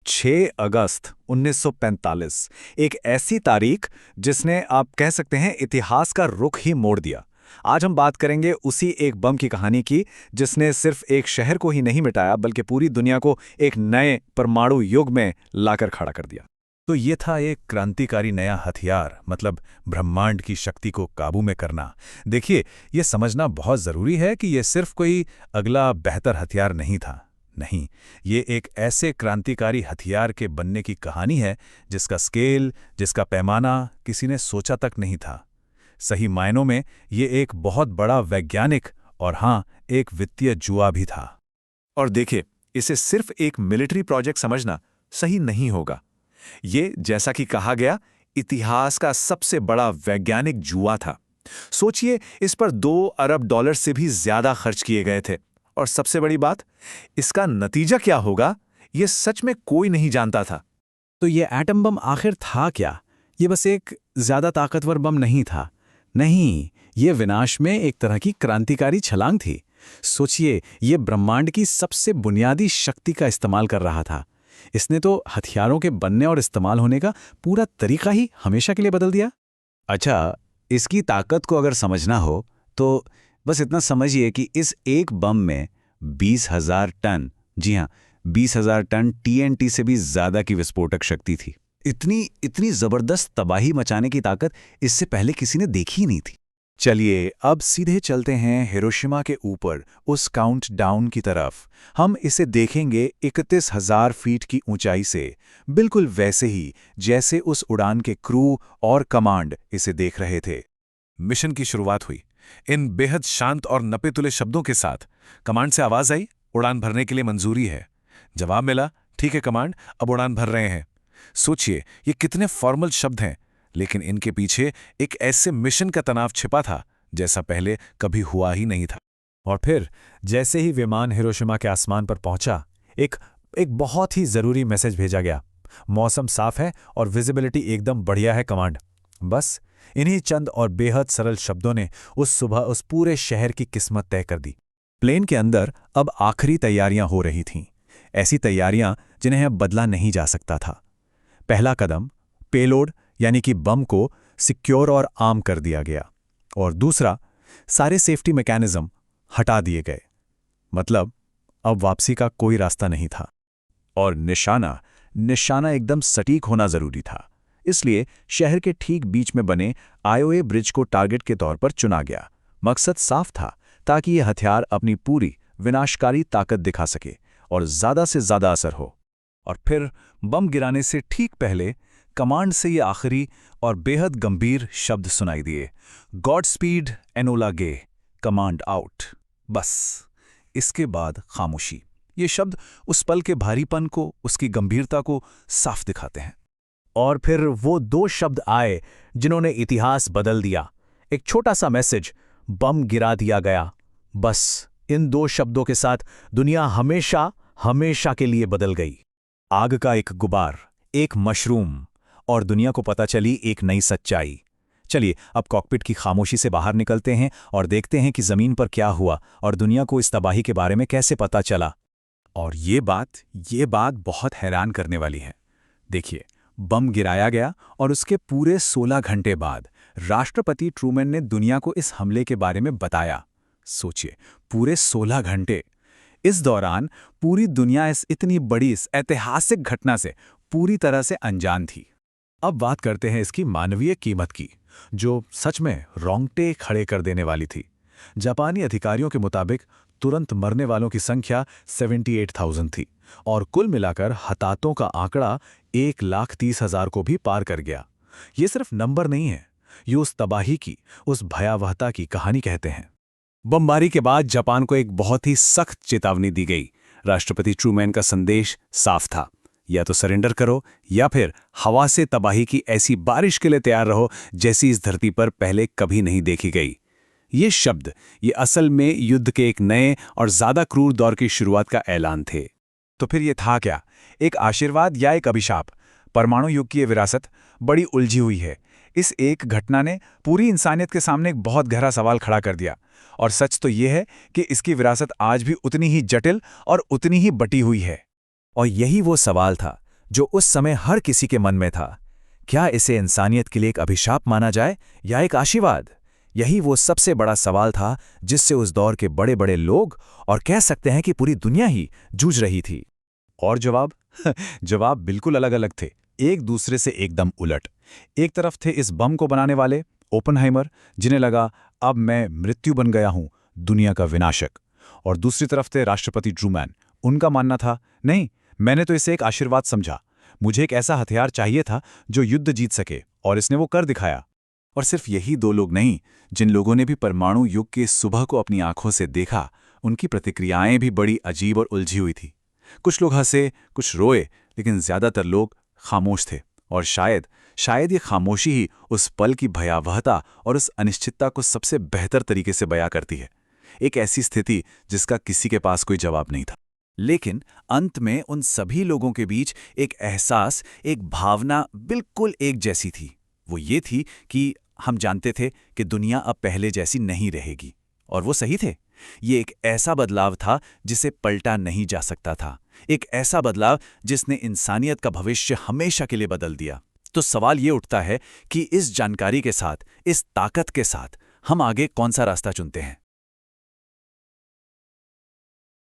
6 अगस्त 1945, एक ऐसी तारीख जिसने आप कह सकते हैं इतिहास का रुख ही मोड़ दिया। आज हम बात करेंगे उसी एक बम की कहानी की जिसने सिर्फ एक शहर को ही नहीं मिटाया बल्कि पूरी दुनिया को एक नए परमाणु युग में लाकर खड़ा कर दिया। तो ये था एक क्रांतिकारी नया हथियार, मतलब ब्रह्मांड की शक्ति को काबू में करना। देखिए, ये समझना बहुत ज़रूरी है कि ये सिर्फ कोई अगला बेहतर हथियार नहीं था। नहीं, ये एक ऐसे क्रांतिकारी हथियार के बनने की कहानी है जिसका स्केल, जिसका पैमाना किसी ने सोचा तक नहीं था। सही मायनों में ये एक बहुत बड़ा वैज्ञानिक और हाँ, एक वित्तीय जुआ भी था। और देखिए, इसे सिर्फ एक मिलिट्री प्रोजेक्ट समझना सही नहीं होगा। ये, जैसा कि कहा गया, इतिहास का सबसे बड़ा वैज्ञानिक जुआ था। सोचिए, इस पर $2 अरब से भी ज्यादा खर्च किए गए थे। और सबसे बड़ी बात, इसका नतीजा क्या होगा, ये सच में कोई नहीं जानता था। तो ये एटम बम आखिर था क्या? ये बस एक ज्यादा ताकतवर बम नहीं था। नहीं, ये विनाश में एक तरह की क्रांतिकारी छलांग थी। सोचिए, ये ब्रह्मांड की सबसे बुनियादी शक्ति का इस्तेमाल कर रहा था। इसने तो हथियारों के बनने और इस्तेमाल होने का पूरा तरीका ही हमेशा के लिए बदल दिया। अच्छा, इसकी ताकत को अगर समझना हो तो बस इतना समझिए कि इस एक बम में 20,000 टन, जी हाँ, 20,000 टन TNT से भी ज्यादा की विस्फोटक शक्ति थी। इतनी जबरदस्त तबाही मचाने की ताकत इससे पहले किसी ने देखी ही नहीं थी। चलिए, अब सीधे चलते हैं हिरोशिमा के ऊपर उस काउंटडाउन की तरफ। हम इसे देखेंगे 31,000 फीट की ऊंचाई से, बिल्कुल वैसे ही जैसे उस उड़ान के क्रू और कमांड इसे देख रहे थे। मिशन की शुरुआत हुई इन बेहद शांत और नपे-तुले शब्दों के साथ। कमांड से आवाज आई, उड़ान भरने के लिए मंजूरी है। जवाब मिला, ठीक है कमांड, अब उड़ान भर रहे हैं। सोचिए, ये कितने फॉर्मल शब्द हैं, लेकिन इनके पीछे एक ऐसे मिशन का तनाव छिपा था जैसा पहले कभी हुआ ही नहीं था। और फिर जैसे ही विमान हिरोशिमा के आसमान पर पहुंचा, एक बहुत ही जरूरी मैसेज भेजा गया। मौसम साफ है और विजिबिलिटी एकदम बढ़िया है कमांड। बस इन्हीं चंद और बेहद सरल शब्दों ने उस सुबह उस पूरे शहर की किस्मत तय कर दी। प्लेन के अंदर अब आखिरी तैयारियां हो रही थीं, ऐसी तैयारियां जिन्हें अब बदला नहीं जा सकता था। पहला कदम, पेलोड यानी कि बम को सिक्योर और आर्म कर दिया गया, और दूसरा, सारे सेफ्टी मैकेनिज्म हटा दिए गए। मतलब अब वापसी का कोई रास्ता नहीं था। और निशाना एकदम सटीक होना जरूरी था। इसलिए शहर के ठीक बीच में बने आईओए ब्रिज को टारगेट के तौर पर चुना गया। मकसद साफ था, ताकि यह हथियार अपनी पूरी विनाशकारी ताकत दिखा सके और ज्यादा से ज्यादा असर हो। और फिर बम गिराने से ठीक पहले कमांड से ये आखिरी और बेहद गंभीर शब्द सुनाई दिए, गॉड स्पीड एनोला गे, कमांड आउट। बस इसके बाद खामोशी। ये शब्द उस पल के भारीपन को, उसकी गंभीरता को साफ दिखाते हैं। और फिर वो 2 शब्द आए जिन्होंने इतिहास बदल दिया। एक छोटा सा मैसेज, बम गिरा दिया गया। बस इन 2 शब्दों के साथ दुनिया हमेशा के लिए बदल गई। आग का एक गुबार, एक मशरूम, और दुनिया को पता चली एक नई सच्चाई। चलिए, अब कॉकपिट की खामोशी से बाहर निकलते हैं और देखते हैं कि जमीन पर क्या हुआ और दुनिया को इस तबाही के बारे में कैसे पता चला। और ये बात बहुत हैरान करने वाली है। देखिए, बम गिराया गया और उसके पूरे 16 घंटे बाद राष्ट्रपति ट्रूमैन ने दुनिया को इस हमले के बारे में बताया। सोचिए, पूरे 16 घंटे। इस दौरान पूरी दुनिया इस इतनी बड़ी, इस ऐतिहासिक घटना से पूरी तरह से अनजान थी। अब बात करते हैं इसकी मानवीय कीमत की, जो सच में रोंगटे खड़े कर देने वाली थी। जापानी अधिकारियों के मुताबिक तुरंत मरने वालों की संख्या 78,000 थी और कुल मिलाकर हताहतों का आंकड़ा 1,30,000 को भी पार कर गया। ये सिर्फ नंबर नहीं है, ये उस तबाही की, उस भयावहता की कहानी कहते हैं। बमबारी के बाद जापान को एक बहुत ही सख्त चेतावनी दी गई। राष्ट्रपति ट्रूमैन का संदेश साफ था, या तो सरेंडर करो या फिर हवा से तबाही की ऐसी बारिश के लिए तैयार रहो जैसी इस धरती पर पहले कभी नहीं देखी गई। ये शब्द, ये असल में युद्ध के एक नए और ज्यादा क्रूर दौर की शुरुआत का ऐलान थे। तो फिर ये था क्या? एक आशीर्वाद या एक अभिशाप? परमाणु युग की ये विरासत बड़ी उलझी हुई है। इस एक घटना ने पूरी इंसानियत के सामने एक बहुत गहरा सवाल खड़ा कर दिया। और सच तो ये है कि इसकी विरासत आज भी उतनी ही जटिल और उतनी ही बटी हुई है। और यही वो सवाल था जो उस समय हर किसी के मन में था। क्या इसे इंसानियत के लिए एक अभिशाप माना जाए या एक आशीर्वाद? यही वो सबसे बड़ा सवाल था जिससे उस दौर के बड़े बड़े लोग और कह सकते हैं कि पूरी दुनिया ही जूझ रही थी। और जवाब जवाब बिल्कुल अलग अलग थे, एक दूसरे से एकदम उलट। एक तरफ थे इस बम को बनाने वाले ओपनहाइमर, जिन्हें लगा अब मैं मृत्यु बन गया हूं, दुनिया का विनाशक। और दूसरी तरफ थे राष्ट्रपति ट्रूमैन। उनका मानना था, नहीं, मैंने तो इसे एक आशीर्वाद समझा। मुझे एक ऐसा हथियार चाहिए था जो युद्ध जीत सके, और इसने वो कर दिखाया। और सिर्फ यही दो लोग नहीं, जिन लोगों ने भी परमाणु युग के सुबह को अपनी आंखों से देखा, उनकी प्रतिक्रियाएं भी बड़ी अजीब और उलझी हुई थी। कुछ लोग हंसे, कुछ रोए, लेकिन ज्यादातर लोग खामोश थे। और शायद ये खामोशी ही उस पल की भयावहता और उस अनिश्चितता को सबसे बेहतर तरीके से बयां करती है। एक ऐसी स्थिति जिसका किसी के पास कोई जवाब नहीं था। लेकिन अंत में उन सभी लोगों के बीच एक एहसास, एक भावना बिल्कुल एक जैसी थी। वो ये थी कि हम जानते थे कि दुनिया अब पहले जैसी नहीं रहेगी, और वो सही थे। ये एक ऐसा बदलाव था जिसे पलटा नहीं जा सकता था, एक ऐसा बदलाव जिसने इंसानियत का भविष्य हमेशा के लिए बदल दिया। तो सवाल ये उठता है कि इस जानकारी के साथ, इस ताकत के साथ हम आगे कौन सा रास्ता चुनते हैं?